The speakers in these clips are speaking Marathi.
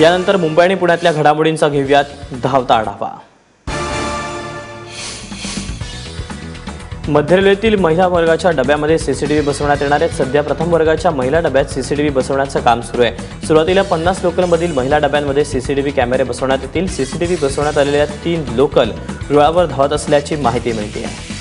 यानंतर मुंबई आणि पुण्यातल्या घडामोडींचा घेऊयात धावता आढावा। मध्य रेल्वेतील महिला वर्गाच्या डब्यामध्ये सीसीटीव्ही बसवण्यात येणार आहे। सध्या प्रथम वर्गाच्या महिला डब्यात सीसीटीव्ही बसवण्याचं काम सुरू आहे। सुरुवातीला 50 लोकलमधील महिला डब्यांमध्ये सीसीटीव्ही कॅमेरे बसवण्यात येतील। सीसीटीव्ही बसवण्यात आलेल्या 3 लोकल रुळावर धावत असल्याची माहिती मिळते आहे।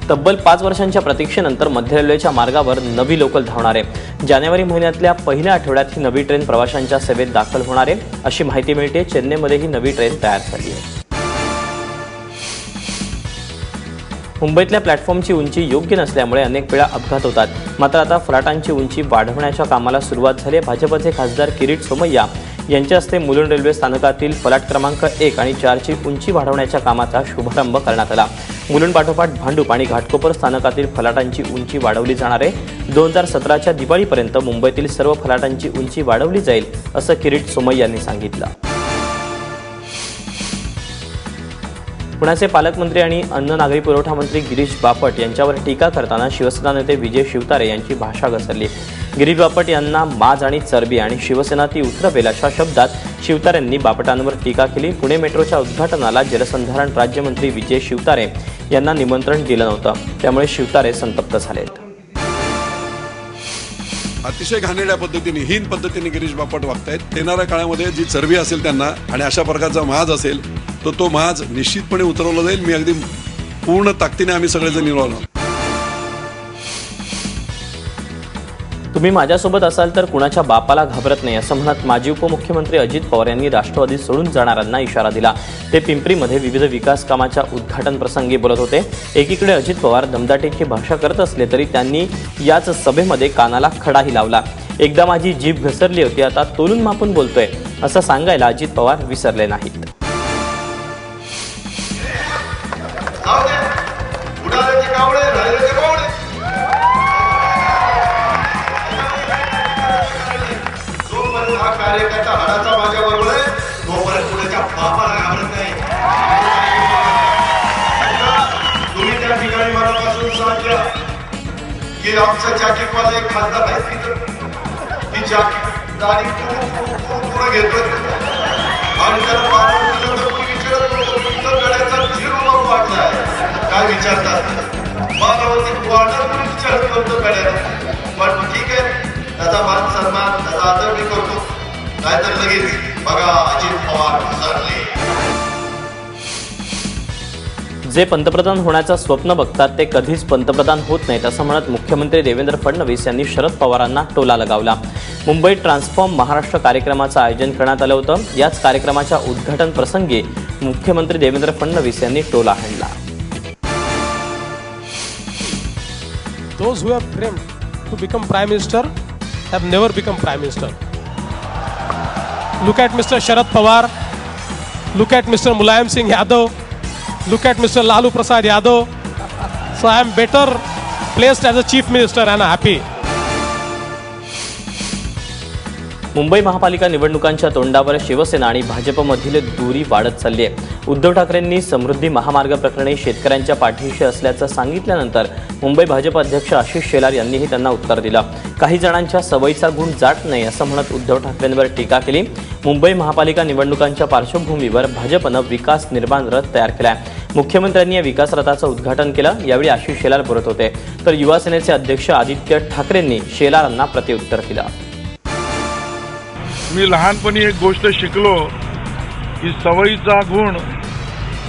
तब्बल 5 वर्षांच्या प्रतीक्षेनंतर मध्य रेल्वेच्या मार्गावर नवी लोकल धावणार आहे। जानेवारी महिन्यातल्या पहिल्या आठवड्यात ही नवी ट्रेन प्रवाशांच्या सेवेत दाखल होणार आहे अशी माहिती मिळते। चेन्नईमध्ये ही नवी ट्रेन तयार झाली आहे। मुंबईतल्या प्लॅटफॉर्मची उंची योग्य नसल्यामुळे अनेक वेळा अपघात होतात। मात्र आता फलाटांची उंची वाढवण्याच्या कामाला सुरुवात झाली आहे। भाजपचे खासदार किरीट सोमय्या यांच्या हस्ते मुलुंड रेल्वे स्थानकातील फलाट क्रमांक 1 आणि 4 ची उंची वाढवण्याच्या कामाचा शुभारंभ करण्यात आला। मुलुंड पाठोपाठ भांडूप आणि घाटकोपर स्थानकातील फलाटांची उंची वाढवली जाणार आहे। 2017च्या दिवाळीपर्यंत मुंबईतील सर्व फलाटांची उंची वाढवली जाईल असं किरीट सोमय्या यांनी सांगितलं। पुण्याचे पालकमंत्री आणि अन्न नागरी पुरवठा मंत्री गिरीश बापट यांच्यावर टीका करताना शिवसेना नेते विजय शिवतारे यांची भाषा घसरली। गिरीश बापट यांना माज आणि चरबी आणि शिवसेना ती उतरवेल अशा शब्दात शिवतारेंनी बापटांवर टीका केली। पुणे मेट्रोच्या उद्घाटनाला जलसंधारण राज्यमंत्री विजय शिवतारे यांना निमंत्रण दिलं नव्हतं, त्यामुळे शिवतारे संतप्त झालेत। अतिशय घाणेरड्या पद्धतीने हीन पद्धतीने गिरीश बापट वागतायत। येणाऱ्या काळामध्ये जी चरबी असेल त्यांना आणि अशा प्रकारचा माज असेल तो माज निश्चितपणे उतरवला जाईल। मी अगदी पूर्ण ताकदीने आम्ही सगळेजण निवडलो। तुम्ही माझ्यासोबत असाल तर कुणाच्या बापाला घाबरत नाही असं म्हणत माजी उपमुख्यमंत्री अजित पवार यांनी राष्ट्रवादी सोडून जाणाऱ्यांना इशारा दिला। ते पिंपरीमध्ये विविध विकास कामाच्या उद्घाटन प्रसंगी बोलत होते। एकीकडे अजित पवार दमदाटीची भाषा करत असले तरी त्यांनी याच सभेमध्ये कानाला खडाही लावला। एकदा माझी जीभ घसरली होती, आता तोलून मापून बोलतोय असं सांगायला अजित पवार विसरले नाहीत। कार्यकर्ता हाडाचा माझ्या बरोबर आहे, तोपर्यंत कुणाच्या बापाला घाबरत नाही। तुम्ही त्या ठिकाणी मनापासून सांगा की आमचा जॅकेटवाला एक खासदार आहे तिथं, ती जॅकेट दाढी पूर्ण घेतोय आणि त्याला तुमचा गड्याचा झिरो वाटलाय काय विचारतात बाबावरती वाढणार विचार करतो गड्याला। पण ठीक आहे, त्याचा मान सन्मान त्याचा आदर मी करतो, नाहीतर लगेच बघा अजित पवार घसरले। जे पंतप्रधान होण्याचं स्वप्न बघतात ते कधीच पंतप्रधान होत नाहीत असं म्हणत मुख्यमंत्री देवेंद्र फडणवीस यांनी शरद पवारांना टोला लगावला। मुंबईत ट्रान्सफॉर्म महाराष्ट्र कार्यक्रमाचं आयोजन करण्यात आलं होतं। याच कार्यक्रमाच्या उद्घाटन प्रसंगी मुख्यमंत्री देवेंद्र फडणवीस यांनी टोला हाणला। Those who have dreamed to become prime minister have never become prime minister. Look at Mr. Sharad Pawar, look at Mr. Mulayam Singh Yadav, look at Mr. Lalu Prasad Yadav. So I am better placed as a chief minister and happy. Mumbai महापालिका निवडणुकांच्या तोंडावर शिवसेना आणि भाजपमधील दूरी वाढत चालली आहे। उद्धव ठाकरेंनी समृद्धी महामार्ग प्रकरणी शेतकऱ्यांच्या पाठीशी असल्याचं सांगितल्यानंतर मुंबई भाजप अध्यक्ष आशिष शेलार यांनीही त्यांना उत्तर दिलं। काही जणांच्या सवयीचा गुण जात नाही असं म्हणत उद्धव ठाकरेंवर टीका केली। मुंबई महापालिका निवडणुकांच्या पार्श्वभूमीवर भाजपनं विकास निर्माण रथ तयार केलाय। मुख्यमंत्र्यांनी या विकास रथाचं उद्घाटन केलं। यावेळी आशिष शेलार बोलत होते, तर युवा सेनेचे अध्यक्ष आदित्य ठाकरेंनी शेलारांना प्रत्युत्तर दिलं। मी लहानपणी एक गोष्ट शिकलो की सवयीचा गुण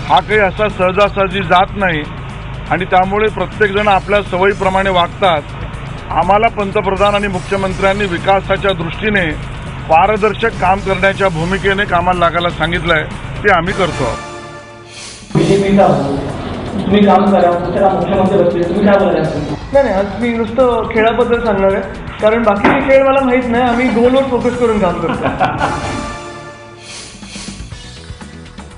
हा काही असा सहजासहजी जात नाही आणि त्यामुळे प्रत्येकजण आपल्या सवयीप्रमाणे वागतात। आम्हाला पंतप्रधान आणि मुख्यमंत्र्यांनी विकासाच्या दृष्टीने पारदर्शक काम करण्याच्या भूमिकेने कामाला लागायला सांगितलंय, ते आम्ही करतो। तुम्ही काम करा, मुख्यमंत्री बसले, तुम्ही काय बोलायचं? नाही, आज मी नुसतं खेळाबद्दल सांगणार आहे, कारण बाकीचे खेळ मला माहित नाही। आम्ही गोलवर फोकस करून काम करतो।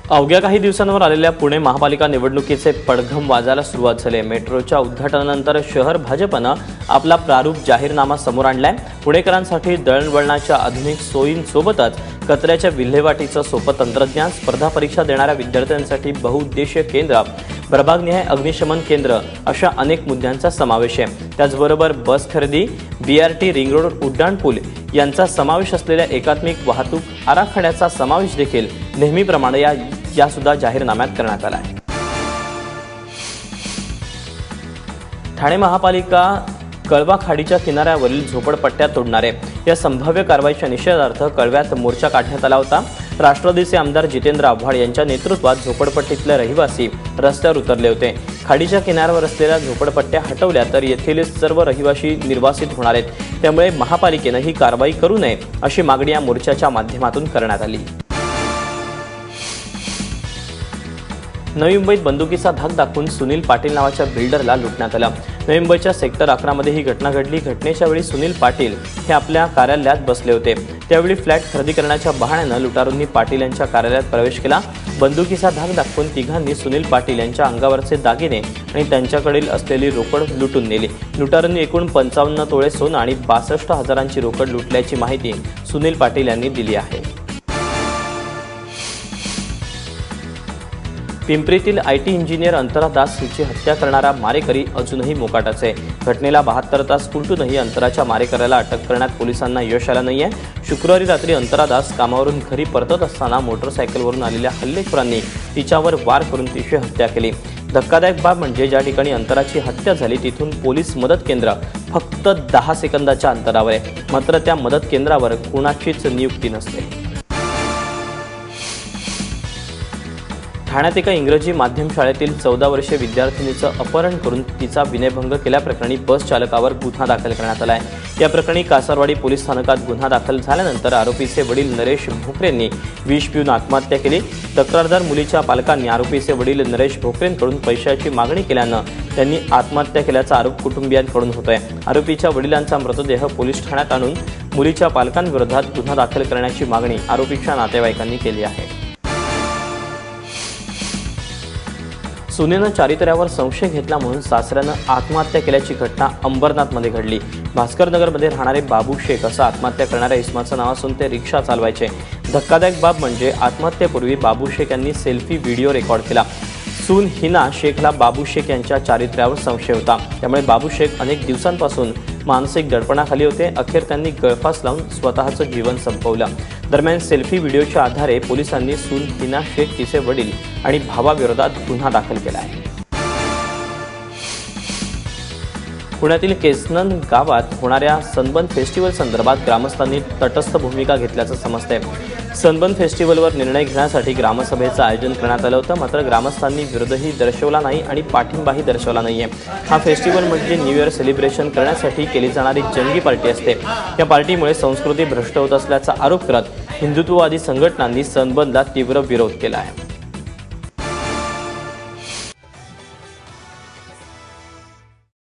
अवघ्या काही दिवसांवर आलेल्या पुणे महापालिका निवडणुकीचे पडघम वाजायला सुरुवात झाली। मेट्रोच्या उद्घाटनानंतर शहर भाजपनं आपला प्रारूप जाहीरनामा समोर आणलाय। पुणेकरांसाठी दळणवळणाच्या आधुनिक सोयींसोबतच कचऱ्याच्या विल्हेवाटीचं सोपं तंत्रज्ञान, स्पर्धा परीक्षा देणाऱ्या विद्यार्थ्यांसाठी बहुउद्देशीय केंद्र, प्रभागनिहाय अग्निशमन केंद्र अशा अनेक मुद्द्यांचा समावेश आहे। त्याचबरोबर बस खरेदी, BRT, रिंग रोड, उड्डाणपूल यांचा समावेश असलेल्या एकात्मिक वाहतूक आराखड्याचा समावेश देखील नेहमीप्रमाणे या सुद्धा जाहीरनाम्यात करण्यात आला आहे। ठाणे महापालिका कळवा खाडीच्या किनाऱ्यावरील झोपडपट्ट्या तोडणारे या संभाव्य कारवाईच्या निषेधार्थ कळव्यात मोर्चा काढण्यात आला होता। राष्ट्रवादीचे आमदार जितेंद्र आव्हाड यांच्या नेतृत्वात झोपडपट्टीतले रहिवासी रस्त्यावर उतरले होते। खाडीच्या किनाऱ्यावर असलेल्या झोपडपट्ट्या हटवल्या तर येथील सर्व रहिवासी निर्वासित होणार आहेत। त्यामुळे महापालिकेने ही कारवाई करू नये अशी मागणी या मोर्चाच्या माध्यमातून करण्यात आली। नवी मुंबईत बंदुकीचा धाक दाखवून सुनील पाटील नावाच्या बिल्डरला लुटण्यात आलं। नवी मुंबईच्या सेक्टर 11 मध्ये ही घटना घडली। घटनेच्या वेळी सुनील पाटील हे आपल्या कार्यालयात बसले होते। त्यावेळी फ्लॅट खरेदी करण्याच्या बहाण्याने लुटारूंनी पाटील यांच्या कार्यालयात प्रवेश केला। बंदुकीचा धाक दाखवून तिघांनी सुनील पाटील यांच्या अंगावरचे दागिने आणि त्यांच्याकडील असलेली रोकड लुटून नेली। लुटारूंनी एकूण 55 तोळे सोनं आणि 62,000ची रोकड लुटल्याची माहिती सुनील पाटील यांनी दिली आहे। पिंपरीतील IT इंजिनियर अंतरा दास हिची हत्या करणारा मारेकरी अजूनही मोकाटाच आहे। घटनेला 72 तास उलटूनही अंतराच्या मारेकऱ्याला अटक करण्यात पोलिसांना यश आलं नाहीये। शुक्रवारी रात्री अंतरा दास कामावरून घरी परतत असताना मोटरसायकलवरून आलेल्या हल्लेखोरांनी तिच्यावर वार करून तिची हत्या केली। धक्कादायक बाब म्हणजे ज्या ठिकाणी अंतराची हत्या झाली तिथून पोलीस मदत केंद्र फक्त 10 सेकंदाच्या अंतरावर आहे। मात्र त्या मदत केंद्रावर कोणाचीच नियुक्ती नसते। ठाण्यात एका इंग्रजी माध्यम शाळेतील 14 वर्षीय विद्यार्थिनीचं अपहरण करून तिचा विनयभंग केल्याप्रकरणी बस चालकावर गुन्हा दाखल करण्यात आला आहे। या प्रकरणी कासारवाडी पोलीस स्थानकात गुन्हा दाखल झाल्यानंतर आरोपीचे वडील नरेश भोकरेंनी विष पिऊन आत्महत्या केली। तक्रारदार मुलीच्या पालकांनी आरोपीचे वडील नरेश भोकरेंकडून पैशाची मागणी केल्यानं त्यांनी आत्महत्या केल्याचा आरोप कुटुंबियांकडून होतोय। आरोपीच्या वडिलांचा मृतदेह पोलीस ठाण्यात आणून मुलीच्या पालकांविरोधात गुन्हा दाखल करण्याची मागणी आरोपीच्या नातेवाईकांनी केली आहे। सुनेनं चारित्र्यावर संशय घेतला म्हणून सासऱ्यानं आत्महत्या केल्याची घटना अंबरनाथमध्ये घडली। भास्करनगरमध्ये राहणारे बाबू शेख असं आत्महत्या करणाऱ्या इसमाचं नाव असून ते रिक्षा चालवायचे। धक्कादायक बाब म्हणजे आत्महत्येपूर्वी बाबू शेख यांनी सेल्फी व्हिडिओ रेकॉर्ड केला। सून हिना शेखला बाबू शेख यांच्या चारित्र्यावर संशय होता। त्यामुळे बाबू शेख अनेक दिवसांपासून मानसिक दडपणाखाली होते। अखेर त्यांनी गळफास लावून स्वतःचं जीवन संपवलं। दरम्यान सेल्फी व्हिडिओच्या आधारे पोलिसांनी सून हिना शेख, तिचे वडील आणि भावाविरोधात गुन्हा दाखल केला आहे। पुण्यातील केसनन गावात होणाऱ्या सनबर्न फेस्टिवल संदर्भात ग्रामस्थांनी तटस्थ भूमिका घेतल्याचं समजतंय। सनबर्न फेस्टिवलवर निर्णय घेण्यासाठी ग्रामसभेचं आयोजन करण्यात आलं होतं। मात्र ग्रामस्थांनी विरोधही दर्शवला नाही आणि पाठिंबाही दर्शवला नाहीये। हा फेस्टिवल म्हणजे न्यू इयर सेलिब्रेशन करण्यासाठी केली जाणारी जंगी पार्टी असते। या पार्टीमुळे संस्कृती भ्रष्ट होत असल्याचा आरोप करत हिंदुत्ववादी संघटनांनी सनबर्नला तीव्र विरोध केला आहे।